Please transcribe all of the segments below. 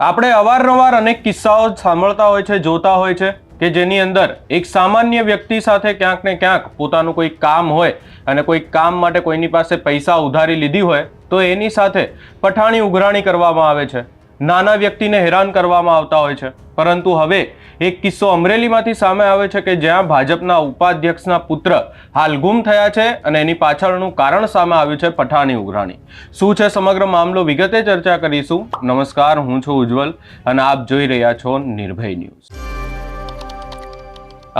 આપણે અવારનવાર અનેક કિસ્સાઓ સાંભળતા હોય છે, જોતા હોય છે કે જેની અંદર એક સામાન્ય વ્યક્તિ સાથે ક્યાંક ને ક્યાંક પોતાનું કોઈ કામ હોય અને કોઈ કામ માટે કોઈની પાસે પૈસા ઉધારી લીધી હોય તો એની સાથે પઠાણી ઉઘરાણી કરવામાં આવે છે, નાના વ્યક્તિને હેરાન કરવામાં આવતા હોય છે. પરંતુ હવે એક કિસ્સો અમરેલીમાંથી સામે આવે છે કે જ્યાં ભાજપના ઉપાધ્યક્ષના પુત્ર હાલ ગુમ થયા છે અને એની પાછળનું કારણ સામે આવ્યું છે પઠાણી ઉઘરાણી. શું છે સમગ્ર મામલો વિગતે ચર્ચા કરીશું. નમસ્કાર, હું છું ઉજ્જવલ અને આપ જોઈ રહ્યા છો નિર્ભય ન્યૂઝ.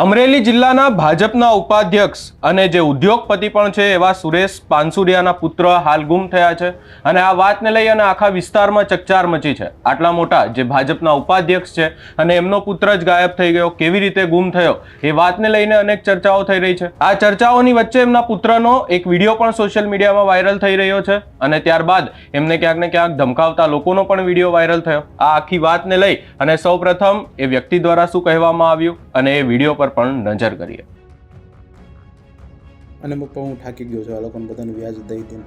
અમરેલી જિલ્લાના ભાજપના ઉપાધ્યક્ષ અને જે ઉદ્યોગપતિ પણ છે એવા સુરેશ પાનસુરિયાના પુત્ર હાલ ગુમ થયા છે અને આ વાતને લઈ અને આખા વિસ્તારમાં ચકચાર મચી છે. આટલા મોટા જે ભાજપના ઉપાધ્યક્ષ છે અને એમનો પુત્ર જ ગાયબ થઈ ગયો, કેવી રીતે ગુમ થયો એ વાતને લઈને અનેક ચર્ચાઓ થઈ રહી છે. આ ચર્ચાઓની વચ્ચે એમના પુત્રનો એક વિડીયો પણ સોશિયલ મીડિયામાં વાયરલ થઈ રહ્યો છે અને ત્યારબાદ એમને ક્યાંક ને ક્યાંક ધમકાવતા લોકોનો પણ વિડીયો વાયરલ થયો. આ આખી વાતને લઈ અને સૌપ્રથમ એ વ્યક્તિ દ્વારા શું કહેવામાં આવ્યું અને એ વિડીયો પણ નજર કરીએ. અને પપ્પા હું થાકી ગયો છું. આ લોકોને બધાને વ્યાજ દઈ દઈને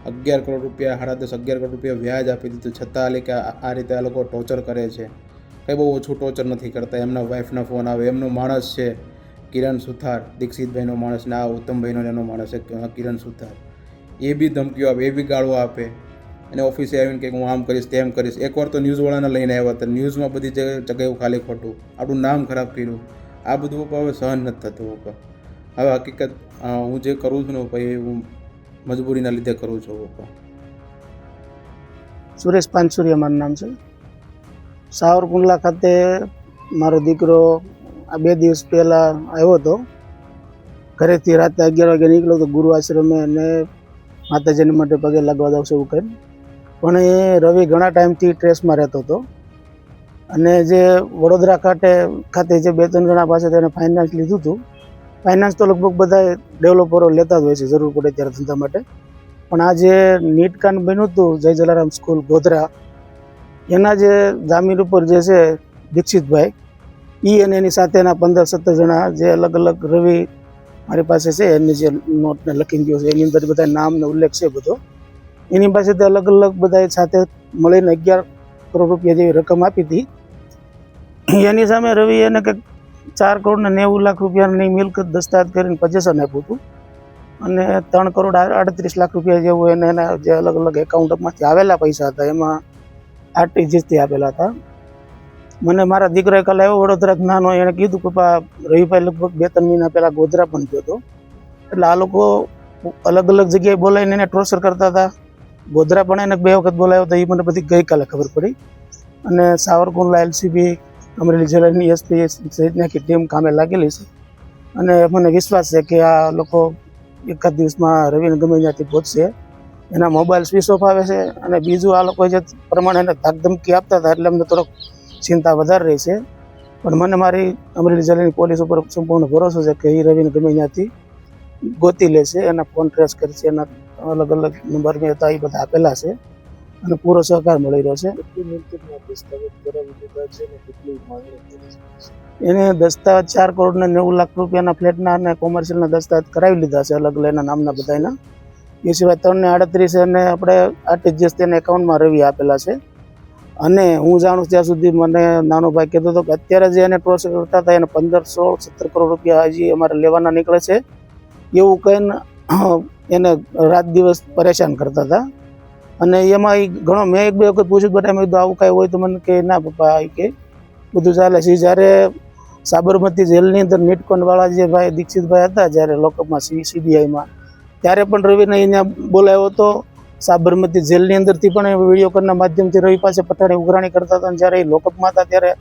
11 કરોડ રૂપિયા, 10.5 11 કરોડ રૂપિયા વ્યાજ આપી દીધું છતાં કે આ રીતે આ લોકો ટોર્ચર કરે છે. કંઈ બહુ ઓછું ટોર્ચર નથી કરતા. એમના વાઈફના ફોન આવે, એમનો માણસ છે કિરણ સુથાર, દીક્ષિતભાઈનો માણસ ને આ ઉત્તમભાઈનો એનો માણસ છે કિરણ સુથાર, એ બી ધમકીઓ આપે, એ બી ગાળો આપે અને ઓફિસે આવીને કે હું આમ કરીશ તેમ કરીશ. એકવાર તો ન્યૂઝવાળાને લઈને આવ્યા હતા, ન્યૂઝમાં બધી જગ્યાએ ખાલી ખોટું આપણું નામ ખરાબ કર્યું. આ બધું પપ્પા હવે સહન નથી થતું. પપ્પા હવે હકીકત હું જે કરું છું ને પપ્પા એ હું મજબૂરીના લીધે કરું છું. પપ્પા સુરેશ પાનસુરિયા મારું નામ છે. સાવરકુંડલા ખાતે મારો દીકરો આ 2 દિવસ પહેલાં આવ્યો હતો. ઘરેથી રાતે 11 વાગે નીકળ્યો હતો ગુરુ આશ્રમે અને માતાજીને માટે પગે લાગવા જાવ છે એવું કહે. પણ એ રવિ ઘણા ટાઈમથી ટ્રેસમાં રહેતો હતો અને જે વડોદરા ખાતે જે 2-3 જણા પાસે તેને ફાઇનાન્સ લીધું હતું. ફાઇનાન્સ તો લગભગ બધા ડેવલપરો લેતા જ હોય છે જરૂર પડે ત્યારે ધંધા માટે. પણ આ જે નીટ કાંડ બન્યું હતું જય જલારામ સ્કૂલ ગોધરા, એના જે જામીન ઉપર જે છે દીક્ષિતભાઈ, એ અને એની સાથેના 15-17 જણા જે અલગ અલગ રવિ મારી પાસે છે એની જે નોટને લખી ગયો છે એની અંદર બધા નામનો ઉલ્લેખ છે બધો. એની પાસેથી અલગ અલગ બધા સાથે મળીને 11 કરોડ રૂપિયા જેવી રકમ આપી હતી. એની સામે રવિ એને કંઈક 4 કરોડ ને 90 લાખ રૂપિયાની મિલકત દસ્તાવેજ કરીને પોઝેશન આપ્યું હતું અને 3 કરોડ 38 લાખ રૂપિયા જેવું એને એના જે અલગ અલગ એકાઉન્ટમાંથી આવેલા પૈસા હતા એમાં આરટીજીએસથી આપેલા હતા. મને મારા દીકરાએ કાલે આવ્યો વડોદરા નાનો, એણે કીધું કે પપ્પા રવિભાઈ લગભગ 2-3 મહિના પહેલાં ગોધરા પણ ગયો હતો. એટલે આ લોકો અલગ અલગ જગ્યાએ બોલાવીને એને ટોર્ચર કરતા હતા. ગોધરા પણ એને 2 વખત બોલાવ્યો હતો, એ મને બધી ગઈકાલે ખબર પડી. અને સાવરકુંડલા એલસીબી, અમરેલી જિલ્લાની એસપી સહિતની આખી ટીમ કામે લાગેલી છે અને મને વિશ્વાસ છે કે આ લોકો એકાદ દિવસમાં રવિને ગમે ત્યાંથી પહોંચશે. એના મોબાઈલ સ્વિચ ઓફ આવે છે અને બીજું આ લોકો જે પ્રમાણે એને ધાકધમકી આપતા હતા એટલે અમને થોડોક ચિંતા વધારે રહી છે. પણ મને મારી અમરેલી જિલ્લાની પોલીસ ઉપર સંપૂર્ણ ભરોસો છે કે એ રવિને ગમે ત્યાંથી ગોતી લેશે, એના ફોન ટ્રેસ કરશે, એના અલગ અલગ નંબર મેં હતા એ બધા આપેલા છે અને પૂરો સહકાર મળી રહ્યો છે. એને દસ્તાવેજ 4 કરોડ ને 90 લાખ રૂપિયાના ફ્લેટના અને કોમર્શિયલના દસ્તાવેજ કરાવી લીધા છે અલગ અલગ એના નામના બધાના. એ સિવાય 3 ને 38 એને આપણે આરટીજીએસ તેના એકાઉન્ટમાં રવિ આપેલા છે. અને હું જાણું ત્યાં સુધી મને નાનો ભાઈ કહેતો હતો કે અત્યારે જે એને ટોર્ચર કરતા હતા એને 15-16-17 કરોડ રૂપિયા હજી અમારે લેવાના નીકળે છે એવું કહીને એને રાત દિવસ પરેશાન કરતા હતા. અને એમાં એ ઘણો મેં 1-2 વખત પૂછ્યું બેટા મેં કીધું આવું કાંઈ હોય તો મને કે ના પપ્પા કે બધું ચાલે છે. જ્યારે સાબરમતી જેલની અંદર નીટકોનવાળા જે ભાઈ દીક્ષિતભાઈ હતા જ્યારે લોકઅપમાં સીબીઆઈમાં, ત્યારે પણ રવિને અહીંયા બોલાવ્યો હતો. સાબરમતી જેલની અંદરથી પણ એ વિડીયો કોલના માધ્યમથી રવિ પાસે પઠાણી ઉઘરાણી કરતા હતા. અને જ્યારે એ લોકઅપમાં હતા ત્યારે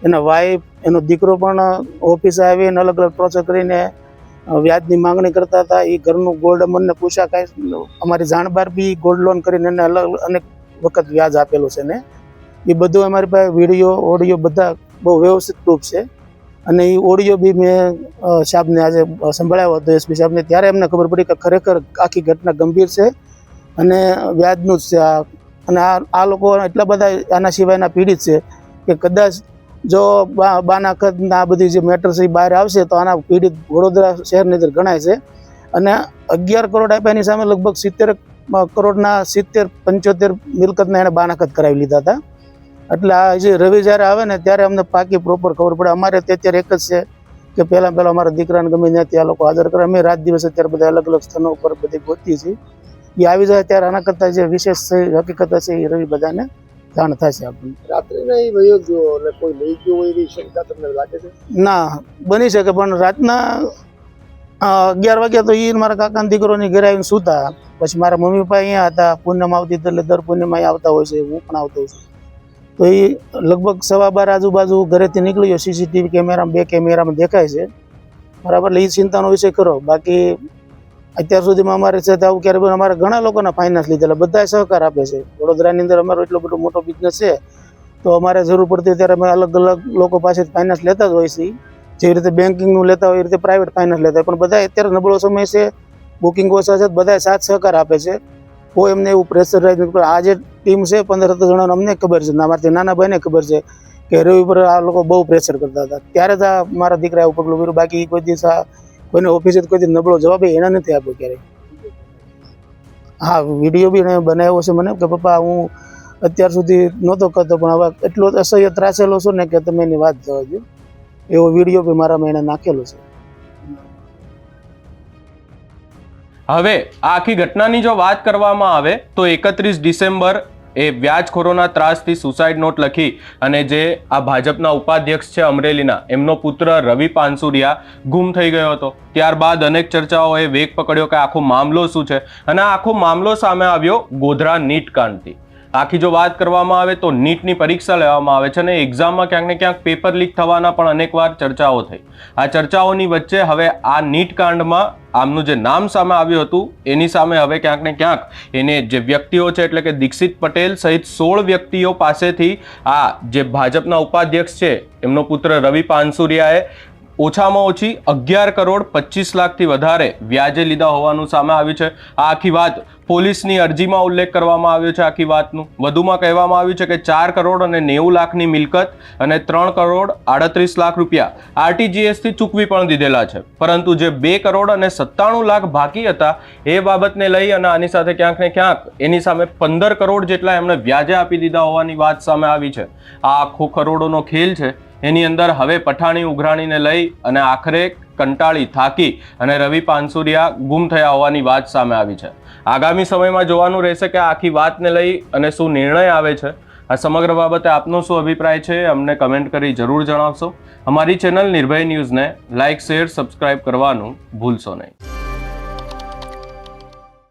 એના વાઈફ, એનો દીકરો પણ ઓફિસે આવીને અલગ અલગ ટોર્ચર કરીને વ્યાજની માંગણી કરતા હતા. એ ઘરનું ગોલ્ડ અમને પૂછા કાંઈ અમારી જાણબાર બી ગોલ્ડ લોન કરીને એને અલગ અનેક વખત વ્યાજ આપેલું છે ને એ બધું અમારી પાસે વિડીયો ઓડિયો બધા બહુ વ્યવસ્થિત પ્રૂફ છે. અને એ ઓડિયો બી મેં સાહેબને આજે સંભળાવ્યો હતો એસપી સાહેબને, ત્યારે એમને ખબર પડી કે ખરેખર આખી ઘટના ગંભીર છે અને વ્યાજનું જ છે. અને આ લોકો એટલા બધા આના સિવાયના પીડિત છે કે કદાચ જો બાનાખતના આ બધી જે મેટર છે એ બહાર આવશે તો આના પીડિત વડોદરા શહેરની અંદર ગણાય છે. અને 11 કરોડ આપ્યાની સામે લગભગ 70 કરોડના 70-75 મિલકતના એણે બાનાખત કરાવી લીધા હતા. એટલે આ જે રવિ જ્યારે આવે ને ત્યારે અમને પાકી પ્રોપર ખબર પડે. અમારે તે અત્યારે એક જ છે કે પહેલાં અમારા દીકરાને ગમે ત્યાંથી આ લોકો હાજર કરે. અમે રાત દિવસ અત્યારે બધા અલગ અલગ સ્થાનો ઉપર બધી ગોતીએ છીએ. એ આવી જાય ત્યારે આના કરતાં જે વિશેષ હકીકત હશે એ રવિ બધાને જાણ થશે આપણને. રાત્રે નહીં વયો ગયો અને કોઈ લઈ ગયો હોય એવી શંકા તમને લાગે છે? ના, બની શકે, પણ રાતના 11 વાગ્યા તો એ મારા કાકાના દીકરોની ઘરે આવીને સૂતા. પછી મારા મમ્મી પપ્પા અહીંયા હતા. પૂનમ આવતી એટલે દર પૂનમ અહીંયા આવતા હોય છે, હું પણ આવતો હોઉં છું. તો એ લગભગ 12:15 આજુબાજુ ઘરેથી નીકળી ગયો. સીસીટીવી કેમેરામાં 2 કેમેરામાં દેખાય છે બરાબર. એટલે એ ચિંતાનો વિષય ખરો. બાકી અત્યાર સુધીમાં અમારે છે આવું ક્યારે પણ અમારે ઘણા લોકોના ફાઇનાન્સ લીધેલા, બધા સહકાર આપે છે. વડોદરાની અંદર અમારો એટલો બધો મોટો બિઝનેસ છે તો અમારે જરૂર પડતી ત્યારે અમે અલગ અલગ લોકો પાસેથી ફાઇનાન્સ લેતા જ હોય છે. જેવી રીતે બેન્કિંગનું લેતા હોય એ રીતે પ્રાઇવેટ ફાઇનાન્સ લેતા હોય. પણ બધા અત્યારે નબળો સમય છે, બુકિંગ ઓછા છે, બધા સાથ સહકાર આપે છે. કોઈ એમને એવું પ્રેશરાઇઝ નથી. આ જે ટીમ છે 15-17 જણાનો અમને ખબર છે, અમારાથી નાના ભાઈને ખબર છે કે રવિ પર આ લોકો બહુ પ્રેશર કરતા હતા. ત્યારે જ આ મારા દીકરા એવું પગલું કર્યું. બાકી કોઈ દિવસ આ કોઈને ઓફિસે કોઈ દિવસ નબળો જવાબ એના નથી આપ્યો ક્યારેય. હા, વિડીયો બી એને બનાવ્યો છે મને કે પપ્પા હું અત્યાર સુધી નહોતો કરતો પણ હવે એટલો અસહ્ય ત્રાસેલો છું ને કે તમે એની વાત જવા દો. એવો વિડીયો બી મારામાં એને નાખેલો છે. હવે આ આખી ઘટનાની જો વાત કરવામાં આવે તો 31 ડિસેમ્બર એ વ્યાજખોરોના ત્રાસથી સુસાઇડ નોટ લખી અને જે આ ભાજપના ઉપાધ્યક્ષ છે અમરેલીના, એમનો પુત્ર રવિ પાનસુરિયા ગુમ થઈ ગયો હતો. ત્યારબાદ અનેક ચર્ચાઓએ વેગ પકડ્યો કે આખો મામલો શું છે, અને આ આખો મામલો સામે આવ્યો ગોધરા નીટ કાંડથી. આખી જો વાત કરવામાં આવે તો નીટની પરીક્ષા લેવામાં આવે છે અને એક્ઝામમાં ક્યાંક ને ક્યાંક પેપર લીક થવાના પણ અનેકવાર ચર્ચાઓ થઈ. આ ચર્ચાઓની વચ્ચે હવે આ નીટ કાંડમાં આમનું જે નામ સામે આવ્યું હતું એની સામે હવે ક્યાંક ને ક્યાંક એને જે વ્યક્તિઓ છે એટલે કે દીક્ષિત પટેલ સહિત 16 વ્યક્તિઓ પાસેથી આ જે ભાજપના ઉપાધ્યક્ષ છે એમનો પુત્ર રવિ પાનસુરિયાએ ઓછામાં ઓછી 11 કરોડ 25 લાખથી વધારે વ્યાજે લીધા હોવાનું સામે આવ્યું છે. આ આખી વાત પોલીસની અરજીમાં ઉલ્લેખ કરવામાં આવ્યો છે. આખી વાતનું વધુમાં કહેવામાં આવ્યું છે કે 4 કરોડ અને 90 લાખની મિલકત અને 3 કરોડ 38 લાખ રૂપિયા આરટીજીએસથી ચૂકવી પણ દીધેલા છે. પરંતુ જે 2 કરોડ અને 97 લાખ બાકી હતા એ બાબતને લઈ અને આની સાથે ક્યાંક ને ક્યાંક એની સામે 15 કરોડ જેટલા એમણે વ્યાજે આપી દીધા હોવાની વાત સામે આવી છે. આ આખો કરોડોનો ખેલ છે. એની અંદર હવે પઠાણી ઉઘરાણીને લઈ અને આખરે કંટાળી થાકી અને રવિ પાનસુરિયા ગુમ થયા હોવાની વાત સામે આવી છે. આગામી સમયમાં જોવાનું રહેશે કે આખી વાતને લઈ અને શું નિર્ણય આવે છે. આ સમગ્ર બાબતે આપનો શું અભિપ્રાય છે અમને કમેન્ટ કરી જરૂર જણાવશો. અમારી ચેનલ નિર્ભય ન્યૂઝને લાઇક, શેર, સબસ્ક્રાઇબ કરવાનું ભૂલશો નહીં.